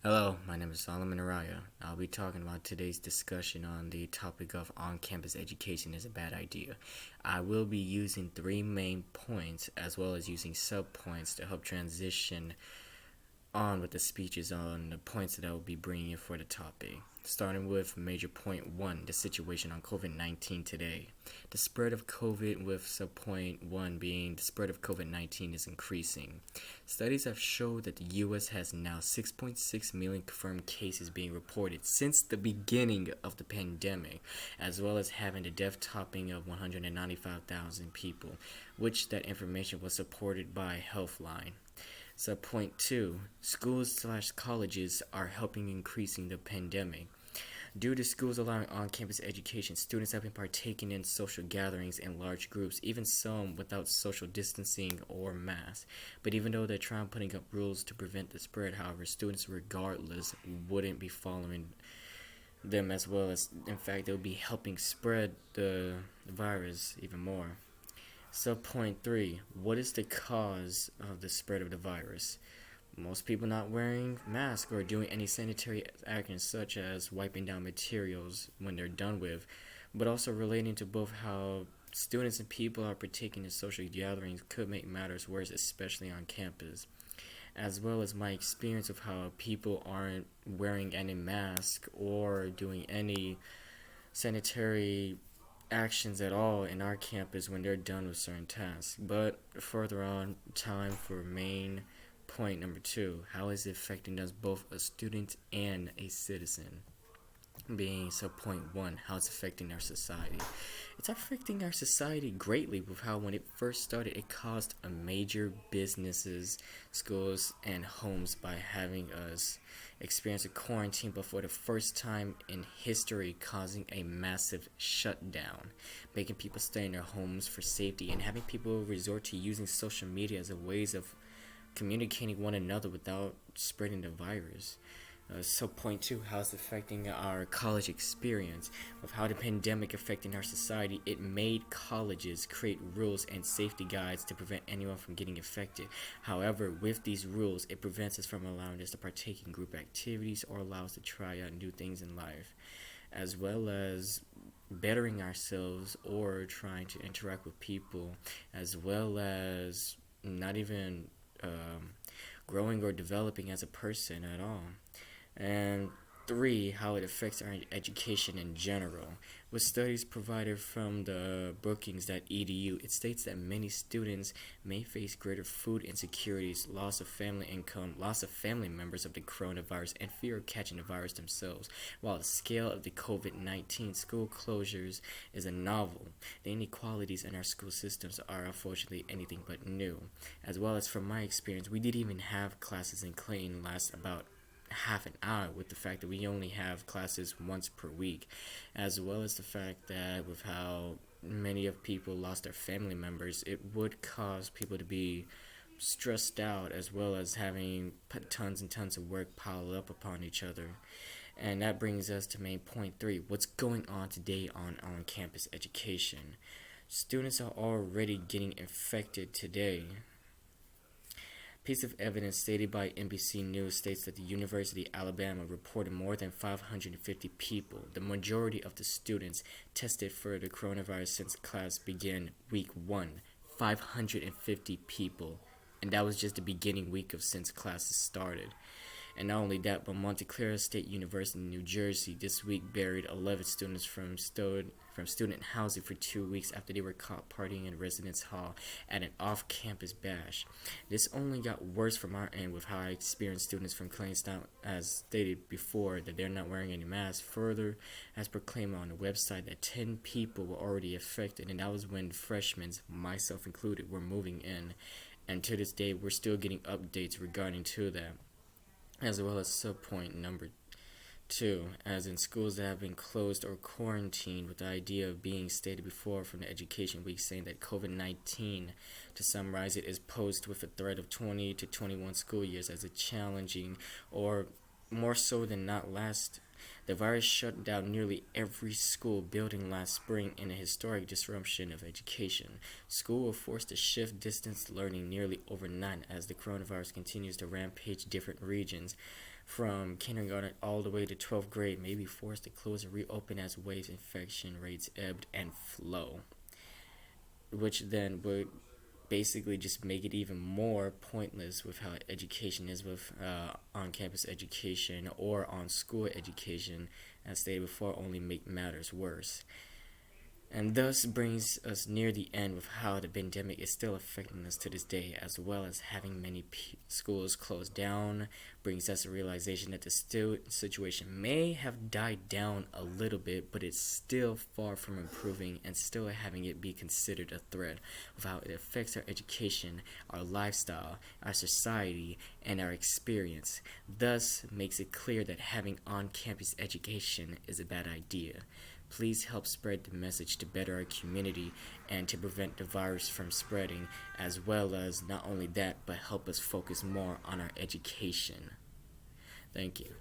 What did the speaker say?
Hello, my name is Solomon Araya. I'll be talking about today's discussion on the topic of on-campus education is a bad idea. I will be using three main points as well as using sub-points to help transition on with the speeches on the points that I will be bringing for the topic. Starting with major point one, the situation on COVID 19 today. The spread of COVID, with sub point one being the spread of COVID 19 is increasing. Studies have showed that the US has now 6.6 million confirmed cases being reported since the beginning of the pandemic, as well as having a death topping of 195,000 people, which that information was supported by Healthline. Point two, schools/colleges are helping increasing the pandemic. Due to schools allowing on-campus education, students have been partaking in social gatherings in large groups, even some without social distancing or masks. But even though they're trying putting up rules to prevent the spread, however, students regardless wouldn't be following them as well as, in fact, they'll be helping spread the virus even more. Point three, what is the cause of the spread of the virus? Most people not wearing masks or doing any sanitary actions such as wiping down materials when they're done with, but also relating to both how students and people are partaking in social gatherings could make matters worse, especially on campus, as well as my experience of how people aren't wearing any mask or doing any sanitary actions at all in our campus when they're done with certain tasks. But further on, time for main point number two, how is it affecting us both a student and a citizen? Being point one, how it's affecting our society. It's affecting our society greatly with how when it first started it caused a major businesses, schools, and homes by having us experience a quarantine, but for the first time in history causing a massive shutdown, making people stay in their homes for safety and having people resort to using social media as a ways of communicating one another without spreading the virus. Point two, how it's affecting our college experience. With how the pandemic affecting our society, it made colleges create rules and safety guides to prevent anyone from getting infected. However, with these rules, it prevents us from allowing us to partake in group activities or allow us to try out new things in life, as well as bettering ourselves or trying to interact with people, as well as not even growing or developing as a person at all. And three, how it affects our education in general. With studies provided from the Brookings.edu, it states that many students may face greater food insecurities, loss of family income, loss of family members of the coronavirus, and fear of catching the virus themselves. While the scale of the COVID-19 school closures is a novel, the inequalities in our school systems are unfortunately anything but new. As well as from my experience, we didn't even have classes in Clayton last about half an hour, with the fact that we only have classes once per week, as well as the fact that with how many of people lost their family members, it would cause people to be stressed out, as well as having tons and tons of work piled up upon each other. And that brings us to main point three, what's going on today on campus education. Students are already getting infected today. Piece of evidence stated by NBC News states that the University of Alabama reported more than 550 people, the majority of the students, tested for the coronavirus since class began week 1. 550 people. And that was just the beginning week of since classes started. And not only that, but Montclair State University in New Jersey this week buried 11 students from student housing for 2 weeks after they were caught partying in residence hall at an off-campus bash. This only got worse from our end with how I experienced students from Clayton, as stated before, that they're not wearing any masks. Further, as proclaimed on the website, that 10 people were already affected, and that was when freshmen, myself included, were moving in. And to this day, we're still getting updates regarding to that, as well as subpoint number two, as in schools that have been closed or quarantined, with the idea of being stated before from the Education Week, saying that COVID-19, to summarize it, is posed with a threat of 20 to 21 school years as a challenging, or more so than not last. The virus shut down nearly every school building last spring in a historic disruption of education. Schools were forced to shift distance learning nearly overnight as the coronavirus continues to rampage different regions. from kindergarten all the way to 12th grade may be forced to close and reopen as waves infection rates ebbed and flow, which then would basically just make it even more pointless with how education is with on-campus education or on-school education, as stated before, only make matters worse. And thus brings us near the end with how the pandemic is still affecting us to this day, as well as having many schools closed down, brings us a realization that the still situation may have died down a little bit, but it's still far from improving and still having it be considered a threat of how it affects our education, our lifestyle, our society, and our experience. Thus makes it clear that having on-campus education is a bad idea. Please help spread the message to better our community and to prevent the virus from spreading, as well as not only that, but help us focus more on our education. Thank you.